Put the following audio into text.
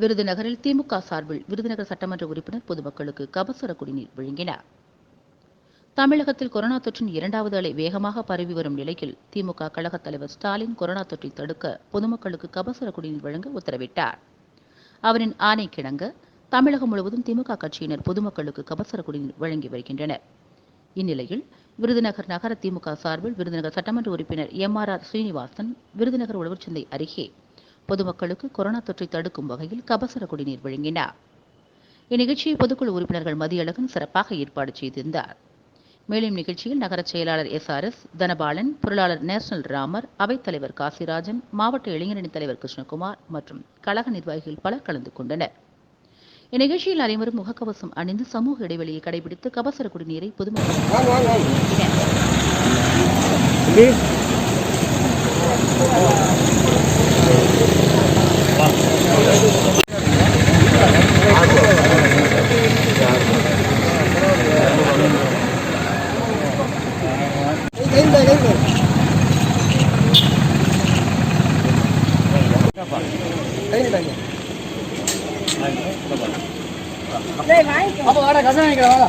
விருதுநகரில் திமுக சார்பில் விருதுநகர் சட்டமன்ற உறுப்பினர் பொதுமக்களுக்கு கபசுர குடிநீர் வழங்கினார். தமிழகத்தில் கொரோனா தொற்றின் 2வது அலை வேகமாக பரவி வரும் நிலையில் திமுக கழகத் தலைவர் ஸ்டாலின் கொரோனா தொற்றை தடுக்க பொதுமக்களுக்கு கபசுர குடிநீர் வழங்க உத்தரவிட்டார். அவரின் ஆணைக்கிணங்க தமிழகம் முழுவதும் திமுக கட்சியினர் பொதுமக்களுக்கு கபசுர குடிநீர் வழங்கி வருகின்றனர். இந்நிலையில் விருதுநகர் நகர திமுக சார்பில் விருதுநகர் சட்டமன்ற உறுப்பினர் MRR ஸ்ரீனிவாசன் விருதுநகர் உழவர்சந்தை அருகே பொதுமக்களுக்கு கொரோனா தொற்றை தடுக்கும் வகையில் கபசுர குடிநீர் வழங்கினார். இந்நிகழ்ச்சியை பொதுக்குழு உறுப்பினர்கள் மதியழகன் சிறப்பாக ஏற்பாடு செய்திருந்தார். மேலும் நிகழ்ச்சியில் நகர செயலாளர் SRS தனபாலன், பொருளாளர் நேஷனல் ராமர், அவைத்தலைவர் காசிராஜன், மாவட்ட இளைஞரணி தலைவர் கிருஷ்ணகுமார் மற்றும் கழக நிர்வாகிகள் பலர் கலந்து கொண்டனர். இந்நிகழ்ச்சியில் அனைவரும் முகக்கவசம் அணிந்து சமூக இடைவெளியை கடைபிடித்து கபசுர குடிநீரை அப்ப வாடா கசா நினைக்கிறேன் வாடா.